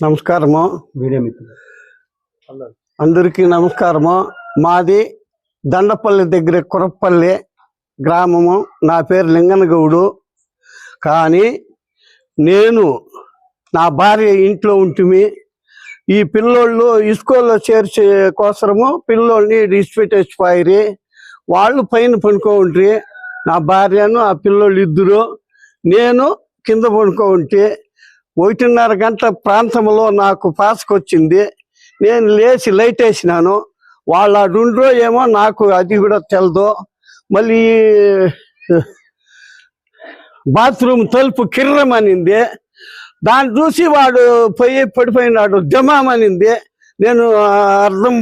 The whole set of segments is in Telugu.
నమస్కారము అందరికీ నమస్కారము. మాది దండపల్లి దగ్గర కురప్పల్లి గ్రామము. నా పేరు లింగనగౌడు. కానీ నేను నా భార్య ఇంట్లో ఉంటుంది. ఈ పిల్లోళ్ళు స్కూల్లో చేర్చే కోసము పిల్లోళ్ళని ఇడిచిపెట్టేసిపోయి వాళ్ళు పైన పనుకోండి. నా భార్యను ఆ పిల్లోళ్ళు ఇద్దరు, నేను కింద పనుకోంటే 1:30 గంటల ప్రాంతంలో నాకు పాసుకొచ్చింది. నేను లేచి లైట్ వేసినాను. వాళ్ళు అడుండ్రో ఏమో నాకు అది కూడా తెలదు. మళ్ళీ బాత్రూమ్ తలుపు కిర్రమనింది. దాన్ని చూసి వాడు పడిపోయినాడు. జమామనింది. నేను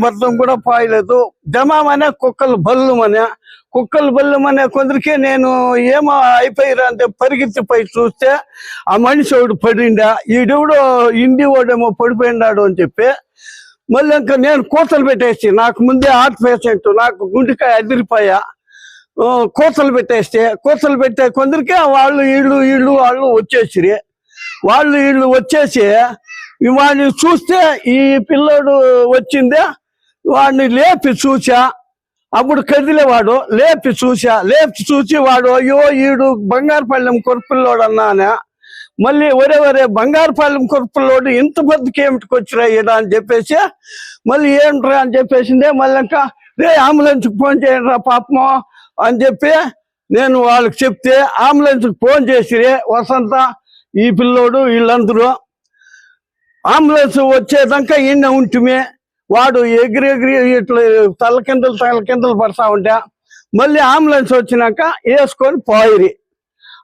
అర్థం కూడా పోయలేదు. జమామనే కుక్కలు బల్లుమనే కొందరికే నేను ఏమో అయిపోయిరా అంటే పరిగెత్తిపోయి చూస్తే ఆ మనిషి ఒకడు పడిండా. ఈడెవడో హిందీ వాడేమో పడిపోయినాడు అని చెప్పి మళ్ళీ ఇంకా నేను కూతలు పెట్టేసి, నాకు ముందే హార్ట్ పేషెంట్, నాకు గుండెకాయ అదిరిపోయా. కూతలు పెట్టే కొందరికే వాళ్ళు వచ్చేసిరి. వీళ్ళు వచ్చేసి వాడిని చూస్తే ఈ పిల్లోడు వచ్చిందే. వాడిని లేపి చూసా. అప్పుడు కదిలేవాడు. లేపి చూసి వాడు అయ్యో ఈడు బంగారుపల్లెం కొరపిల్లోడు అన్నానే. మళ్ళీ ఒరే బంగారుపల్లెం కొరపిల్లోడు ఇంత పెద్దకి ఏమిటికి వచ్చిరా ఈడ అని చెప్పేసి మళ్ళీ ఏంట్రా అని చెప్పేసిందే. మళ్ళీ ఇంకా అంబులెన్స్కి ఫోన్ చేయండిరా పాపము అని చెప్పి నేను వాళ్ళకి చెప్తే అంబులెన్స్కి ఫోన్ చేసిరే. వసంత, ఈ పిల్లోడు, వీళ్ళందరూ అంబులెన్స్ వచ్చేదాకా ఈయన ఉంటుంది. వాడు ఎగిరి ఇట్లా తల కిందలు పడతా ఉంటా. మళ్ళీ అంబులెన్స్ వచ్చినాక వేసుకొని పోయిరి.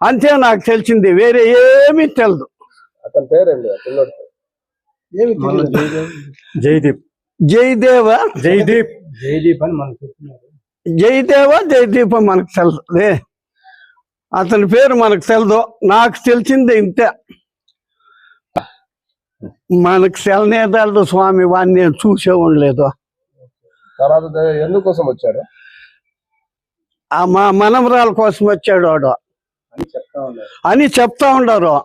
అంతే నాకు తెలిసింది, వేరే ఏమీ తెలియదు. అతని పేరేంటి? జయదేవ మనకు తెలుసు. అతని పేరు మనకు తెలదు. నాకు తెలిసిందే ఇంతే. మనకు సెలనేదాడు స్వామి. వాడిని నేను చూసే ఉండలేదు. ఎందుకోసం వచ్చాడు? మా మనవరాల కోసం వచ్చాడు వాడు అని చెప్తా ఉండరు.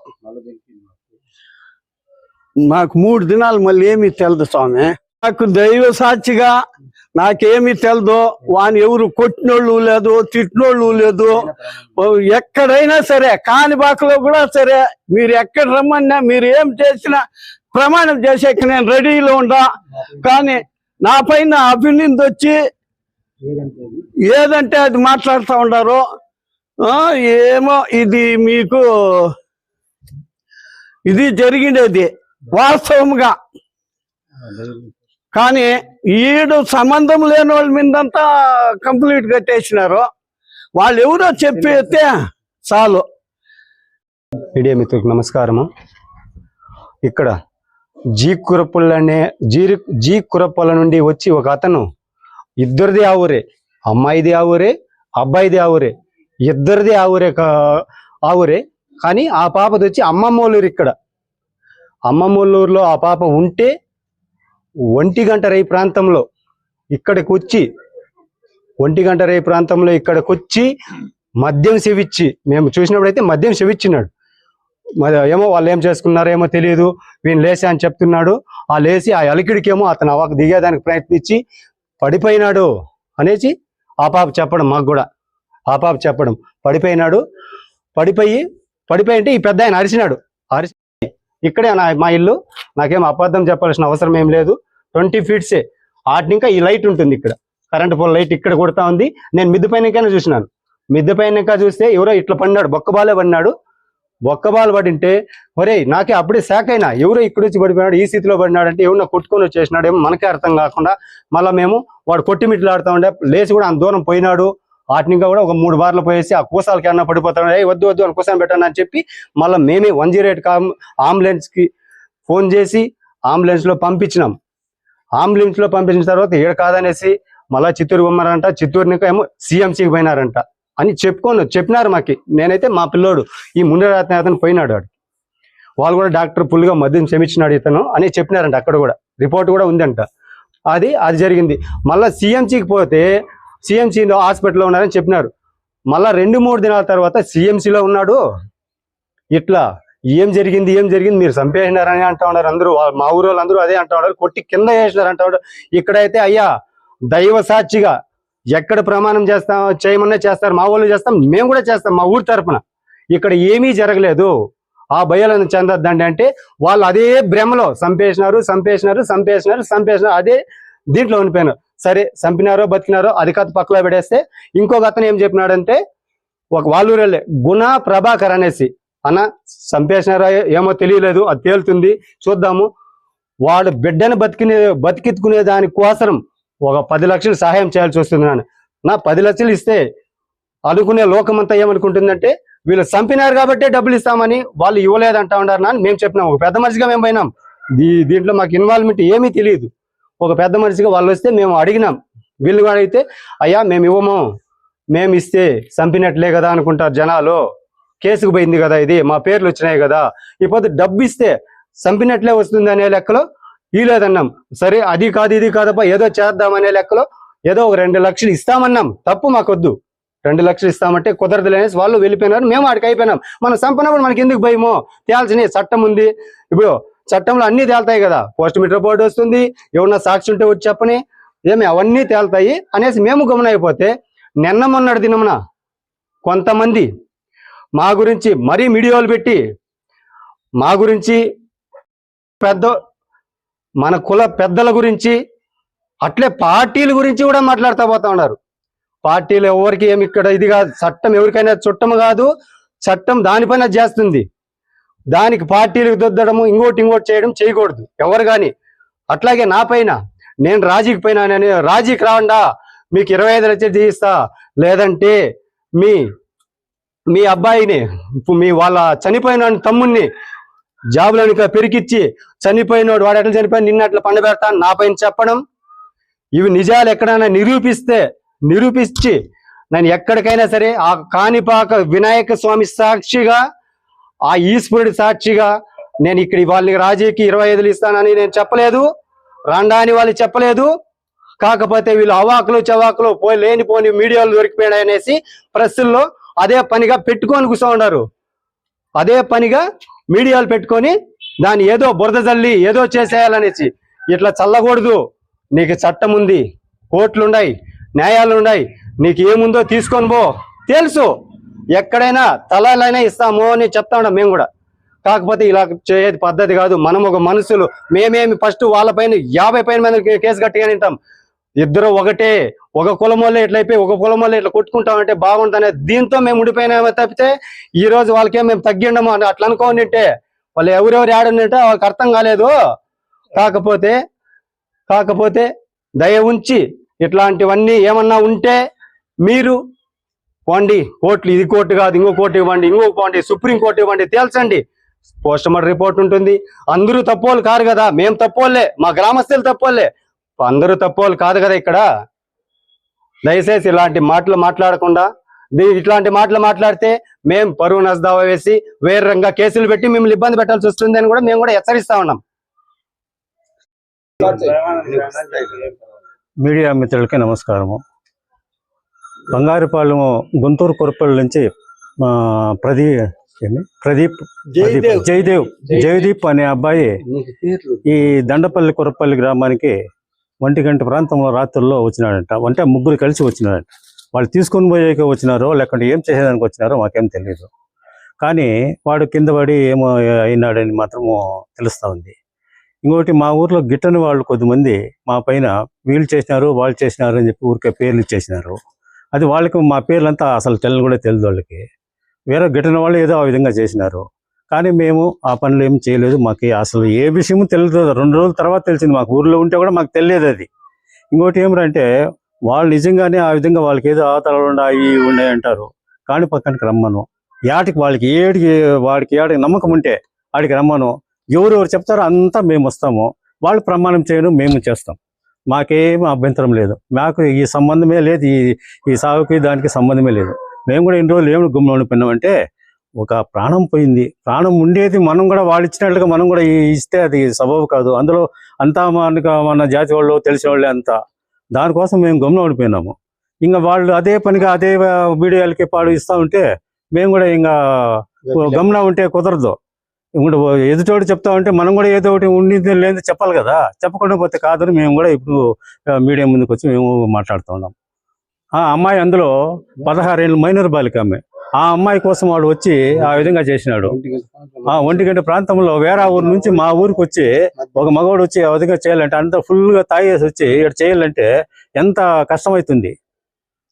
నాకు 3 దినాలు మళ్ళీ ఏమీ తెలదు స్వామి. నాకు దైవ సాక్షిగా నాకేమీ తెలదు. వాని ఎవరు కొట్టినోళ్ళు లేదు, తిట్టినోళ్ళు లేదు. ఎక్కడైనా సరే, కాణిబాకలో కూడా సరే, మీరు ఎక్కడ రమ్మన్నా, మీరు ఏం చేసినా ప్రమాణం చేసేకి నేను రెడీలో ఉండా. కానీ నా పైన అభినంది వచ్చి ఏదంటే అది మాట్లాడుతూ ఉండారు. ఏమో ఇది మీకు ఇది జరిగినది వాస్తవంగా. కానీ ఈడు సంబంధం లేని వాళ్ళ మీదంతా కంప్లీట్ కట్టేసినారు. వాళ్ళు ఎవరో చెప్పితే చాలు. మీడియా మిత్రులకు నమస్కారము. ఇక్కడ జీ కురప్పల నుండి వచ్చి ఒక అతను, ఇద్దరిది ఆ ఊరే, అమ్మాయిది ఆ ఊరే, అబ్బాయిది ఆ ఊరే, ఇద్దరిది ఆ ఊరే. కానీ ఆ పాపది వచ్చి అమ్మమ్మోళ్ళూరు. ఇక్కడ అమ్మమ్మోళ్ళూరులో ఆ పాప ఉంటే 1:00 ప్రాంతంలో ఇక్కడికి వచ్చి మద్యం సేవిచ్చి, మేము చూసినప్పుడైతే మద్యం సేవిచ్చినాడు. ఏమో వాళ్ళు ఏం చేసుకున్నారేమో తెలియదు. వీళ్ళు లేసా అని చెప్తున్నాడు. ఆ లేచి ఆ అలికిడికేమో అతను అవాకు దిగేదానికి ప్రయత్నించి పడిపోయినాడు అనేసి ఆ పాప చెప్పడం, మాకు కూడా ఆ పాప చెప్పడం. పడిపోయినాడు. పడిపోయి అంటే ఈ పెద్ద ఆయన అరిచి ఇక్కడే మా ఇల్లు. నాకేం అబద్ధం చెప్పాల్సిన అవసరం ఏం లేదు. 20 ఫీట్సే. ఇంకా ఈ లైట్ ఉంటుంది ఇక్కడ, కరెంట్ పోల్ లైట్ ఇక్కడ కొడతా ఉంది. నేను మిద్దె పైన చూసినాను. మిద్దె పైన చూస్తే ఎవరో ఇట్లా పడినాడు, బొక్కబాలే పడినాడు. బొక్కబాలు పడింటే ఒరే నాకే అప్పుడే శాక్ అయినా, ఎవరో ఇక్కడ వచ్చి పడిపోయినాడు, ఈ స్థితిలో పడినాడు అంటే ఎవరో కొట్టుకొని వచ్చేసినాడు ఏమో మనకే అర్థం కాకుండా. మళ్ళీ మేము వాడు కొట్టిమిట్లు ఆడుతూ ఉండే, లేచి కూడా అంత దూరం పోయినాడు. ఇంకా కూడా ఒక 3 బార్లు పోయేసి ఆ కూసాలకి అన్నా పడిపోతాడు. వద్దు అని కూసాను పెట్టండి అని చెప్పి మళ్ళీ మేమే 108 అంబులెన్స్కి ఫోన్ చేసి అంబులెన్స్లో పంపించినాం. అంబులెన్స్లో పంపించిన తర్వాత ఏడ కాదనేసి మళ్ళీ చిత్తూరు పొమ్మన్నారంట. చిత్తూరునిక ఏమో CMCకి పోయినారంట అని చెప్పినారు మాకి. నేనైతే మా పిల్లోడు ఈ ముండరాత్రి అతను పోయినాడు. వాళ్ళు కూడా డాక్టర్ ఫుల్గా మద్యం క్షమించినాడు ఇతను అని చెప్పినారంట. అక్కడ కూడా రిపోర్ట్ కూడా ఉందంట. అది జరిగింది. మళ్ళీ CMCకి పోతే CMCలో హాస్పిటల్లో ఉన్నారని చెప్పినారు. మళ్ళీ 2-3 దినాల తర్వాత CMCలో ఉన్నాడు. ఇట్లా ఏం జరిగింది మీరు చంపేసినారని అంటా ఉన్నారు అందరూ. మా ఊరు వాళ్ళు అందరూ అదే అంటా ఉన్నారు, కొట్టి కింద వేసినారు అంటా ఉన్నారు. ఇక్కడైతే అయ్యా దైవ సాక్షిగా ఎక్కడ ప్రమాణం చేయమన్నా చేస్తారు, మా వాళ్ళు చేస్తాం, మేము కూడా చేస్తాం మా ఊరి తరపున. ఇక్కడ ఏమీ జరగలేదు, ఆ భయాలను చెందొద్దండి అంటే వాళ్ళు అదే భ్రమలో చంపేసినారు, అదే దీంట్లో ఉండిపోయినారు. సరే చంపినారో బతికినారో అది కథ పక్కలో పెడేస్తే, ఇంకొక అతను ఏం చెప్పినాడంటే ఒక వాళ్ళూరెళ్ళే గుణ ప్రభాకర్ అనేసి, అన్న చంపేసినారో ఏమో తెలియలేదు, అది తేలుతుంది చూద్దాము, వాడు బిడ్డను బతికించుకునే దానికోసం ఒక 10 లక్షలు సహాయం చేయాల్సి వస్తుంది. నా 10 లక్షలు ఇస్తే అనుకునే లోకమంతా ఏమనుకుంటుందంటే వీళ్ళు చంపినారు కాబట్టి డబ్బులు ఇస్తామని, వాళ్ళు ఇవ్వలేదంటా ఉన్నారు అని మేము చెప్పినాం. ఒక పెద్ద మనిషిగా మేము పోయినాం, దీంట్లో మాకు ఇన్వాల్వ్మెంట్ ఏమీ తెలియదు. ఒక పెద్ద మనిషిగా వాళ్ళు వస్తే మేము అడిగినాం, వీళ్ళు కూడా అయితే అయ్యా మేము ఇవ్వము, మేము ఇస్తే చంపినట్లే కదా అనుకుంటారు జనాలు, కేసుకు పోయింది కదా ఇది, మా పేర్లు వచ్చినాయి కదా, ఇప్పుడు డబ్బు ఇస్తే చంపినట్లే వస్తుంది అనే లెక్కలో లేదన్నాం. సరే అది కాదు ఇది కాదప్ప ఏదో చేద్దామనే లెక్కలో ఏదో ఒక 2 లక్షలు ఇస్తామన్నాం. తప్పు మాకొద్దు, 2 లక్షలు ఇస్తామంటే కుదరదులేనేసి వాళ్ళు వెళ్ళిపోయినారు, మేము ఆడికి అయిపోయినాం. మనం చంపినప్పుడు మనకి ఎందుకు భయమో, తేల్చిన చట్టం ఉంది. ఇప్పుడు చట్టంలో అన్ని తేల్తాయి కదా, పోస్ట్ మార్టం రిపోర్ట్ వస్తుంది, ఏమన్నా సాక్షి ఉంటే వచ్చి చెప్పని, ఏమి అవన్నీ తేల్తాయి అనేసి మేము గమనైపోతే, నిన్న మొన్నటి దినమున కొంతమంది మా గురించి మరీ మీడియాలు పెట్టి మా గురించి మన కుల పెద్దల గురించి అట్లే పార్టీల గురించి కూడా మాట్లాడుతూ పోతా ఉన్నారు. పార్టీలు ఎవరికి ఏమి ఇక్కడ ఇది కాదు, చట్టం ఎవరికైనా చుట్టం కాదు, చట్టం దానిపైన చేస్తుంది. దానికి పార్టీలకు దొద్దడము ఇంకోటి చేయడం చేయకూడదు ఎవరు కానీ. అట్లాగే నా పైన నేను రాజీకి పైన రాజీకి రావండా మీకు 25 లక్షలు తీయిస్తా, లేదంటే మీ అబ్బాయిని వాళ్ళ చనిపోయిన తమ్ముడిని జాబులను పెరికిచ్చి చనిపోయినోడు వాడు ఎట్లా చనిపోయి నిన్న అట్లా పండబెడతాను నా పైన చెప్పడం, ఇవి నిజాలు ఎక్కడైనా నిరూపించి నేను ఎక్కడికైనా సరే ఆ కాణిపాక వినాయక స్వామి సాక్షిగా, ఆ ఈశ్వరుడి సాక్షిగా నేను ఇక్కడ వాళ్ళకి రాజీకి 25 ఇస్తానని నేను చెప్పలేదు, రాండా అని వాళ్ళు చెప్పలేదు. కాకపోతే వీళ్ళు అవాకులు చవాకులు లేనిపోని మీడియాలు దొరికిపోయాడు అనేసి ప్రెస్సుల్లో అదే పనిగా పెట్టుకొని కూర్చో ఉన్నారు. అదే పనిగా మీడియాలు పెట్టుకొని దాన్ని ఏదో బురద జల్లి ఏదో చేసేయాలనేసి. ఇట్లా చల్లకూడదు, నీకు చట్టం ఉంది, కోర్టులున్నాయి, న్యాయాలు ఉన్నాయి, నీకు ఏముందో తీసుకొని పో. తెలుసు ఎక్కడైనా తలాలైనా ఇస్తామో అని చెప్తా ఉన్నాం మేము కూడా. కాకపోతే ఇలా చేయదు పద్ధతి కాదు. మనం ఒక మనుషులు, మేమేమి ఫస్ట్ వాళ్ళపైన 50 పైన మీద కేసు గట్టిగా తింటాం. ఇద్దరు ఒకటే, ఒక కులం వల్ల ఎట్లయిపోయి ఒక కులం వల్ల ఇట్లా కొట్టుకుంటామంటే బాగుంటుందనే దీంతో మేము ఉండిపోయినామో తప్పితే ఈ రోజు వాళ్ళకేం మేము తగ్గిండము అని అట్లా అనుకోనింటే వాళ్ళు ఎవరెవరు ఆడనంటే వాళ్ళకి అర్థం కాలేదు. కాకపోతే దయ ఉంచి ఇట్లాంటివన్నీ ఏమన్నా ఉంటే మీరు పోండి, కోర్టులు ఇది కోర్టు కాదు ఇంకో కోర్టు ఇవ్వండి, ఇంకో పోండి సుప్రీం కోర్టు ఇవ్వండి, తేల్చండి. పోస్ట్ మార్టం రిపోర్ట్ ఉంటుంది. అందరూ తప్పోళ్ళు కాదు కదా, మేము తప్పోళ్ళే, మా గ్రామస్తులు తప్పోళ్ళే, అందరూ తప్పోళ్ళు కాదు కదా. ఇక్కడ దయచేసి ఇలాంటి మాటలు మాట్లాడకుండా, ఇట్లాంటి మాటలు మాట్లాడితే మేము పరువు నష్టదావా వేసి వేరే రంగా కేసులు పెట్టి మిమ్మల్ని ఇబ్బంది పెట్టాల్సి వస్తుంది అని కూడా మేము కూడా హెచ్చరిస్తా ఉన్నాం. మీడియా మిత్రులకి నమస్కారము. బంగారుపాలెం గుంటూరు కొరపల్లి నుంచి జయదీప్ అనే అబ్బాయి ఈ దండపల్లి కొరపల్లి గ్రామానికి 1 గంట ప్రాంతంలో రాత్రుల్లో వచ్చినాడంట. అంటే ముగ్గురు కలిసి వచ్చినాడంట. వాళ్ళు తీసుకొని పోయాక వచ్చినారో లేకుంటే ఏం చేసేదానికి వచ్చినారో మాకేం తెలియదు. కానీ వాడు కింద పడి ఏమో అయినాడని మాత్రము తెలుస్తూ ఉంది. ఇంకోటి మా ఊర్లో గిట్టని వాళ్ళు కొద్దిమంది మా పైన వీళ్ళు చేసినారు వాళ్ళు చేసినారు అని చెప్పి ఊరికే పేర్లు ఇచ్చేసినారు. అది వాళ్ళకి మా పేర్లంతా అసలు కూడా తెలియదు. వాళ్ళకి వేరే గిట్టని వాళ్ళు ఏదో ఆ విధంగా చేసినారు. కానీ మేము ఆ పనులు ఏం చేయలేదు. మాకు అసలు ఏ విషయము తెలియదు. 2 రోజుల తర్వాత తెలిసింది. మాకు ఊర్లో ఉంటే కూడా మాకు తెలియదు అది. ఇంకోటి ఏమిటంటే వాళ్ళు నిజంగానే ఆ విధంగా వాళ్ళకి ఏదో ఆతలు ఉన్నాయి అంటారు. కానీ పక్కనకి రమ్మను, వాడికి వాడికి నమ్మకం ఉంటే వాడికి రమ్మను, ఎవరెవరు చెప్తారో అంతా మేము వస్తాము. వాళ్ళు ప్రమాణం చేయను, మేము చేస్తాం. మాకేం అభ్యంతరం లేదు. మాకు ఈ సంబంధమే లేదు, ఈ సాగుకి దానికి సంబంధమే లేదు. మేము కూడా ఇన్ని రోజులు ఏమి గుమ్మలు ఉండిపోయినామంటే ఒక ప్రాణం పోయింది. ప్రాణం ఉండేది మనం కూడా వాళ్ళు ఇచ్చినట్లుగా మనం కూడా ఇస్తే అది సబబు కాదు. అందులో అంతా మన జాతి వాళ్ళు తెలిసిన వాళ్ళే అంతా. దానికోసం మేము గమ్మున ఉండిపోయినాము. ఇంకా వాళ్ళు అదే పనిగా అదే వీడియోలకి పాడు ఇస్తూ ఉంటే మేము కూడా ఇంకా గమ్మున ఉంటే కుదరదు. ఇప్పుడు ఎదుటోడు చెప్తా ఉంటే మనం కూడా ఏదో ఒకటి ఉండింది లేదు చెప్పాలి కదా. చెప్పకుండా పోతే కాదని మేము కూడా ఇప్పుడు మీడియా ముందుకు వచ్చి మేము మాట్లాడుతూ ఉన్నాం. ఆ అమ్మాయి అందులో 16 ఏళ్ళు మైనర్ బాలిక ఆమె. ఆ అమ్మాయి కోసం వాడు వచ్చి ఆ విధంగా చేసినాడు. ఆ 1 గంట ప్రాంతంలో వేరే ఊరు నుంచి మా ఊరికి వచ్చి ఒక మగవాడు వచ్చి ఆ విధంగా చేయాలంటే అంత ఫుల్గా తాగేసి వచ్చి ఇక్కడ చేయాలంటే ఎంత కష్టమవుతుంది.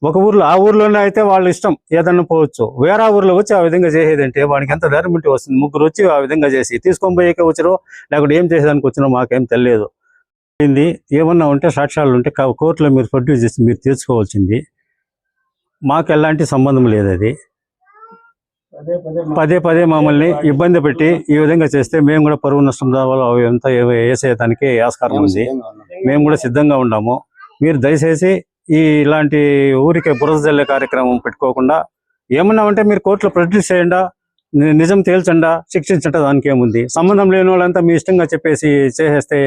ఒక ఊర్లో ఆ ఊర్లోనే అయితే వాళ్ళ ఇష్టం ఏదన్నా పోవచ్చు. వేరే ఊర్లో వచ్చి ఆ విధంగా చేసేదంటే వాడికి ఎంత ధైర్యం వస్తుంది. ముగ్గురు వచ్చి ఆ విధంగా చేసి తీసుకొని పోయేకే వచ్చారో లేకపోతే ఏం చేసేదానికి వచ్చినో మాకేం తెలియదు. ఏమన్నా ఉంటే సాక్ష్యాలు ఉంటే కోర్టులో మీరు ప్రొడ్యూస్ చేసి మీరు తీర్చుకోవాల్సింది. మాకు ఎలాంటి సంబంధం లేదు. అది పదే మమ్మల్ని ఇబ్బంది పెట్టి ఈ విధంగా చేస్తే మేము కూడా పరువు నష్టం దావాలో ఎంత వేసేదానికి ఆస్కారం ఉంది. మేము కూడా సిద్ధంగా ఉన్నాము. మీరు దయచేసి ఇలాంటి ఊరికే బురద జల్లే కార్యక్రమం పెట్టుకోకుండా ఏమన్నా ఉంటే మీరు కోర్టులో ప్రొడ్యూస్ చేయండా, నిజం తేల్చండా, శిక్షించండి. దానికి ఏముంది. సంబంధం లేని వాళ్ళంతా మీ ఇష్టంగా చెప్పేసి చేసేస్తే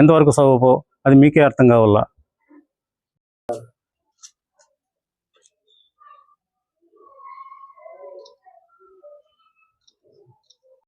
ఎంతవరకు సబబో అది మీకే అర్థం కావాలా.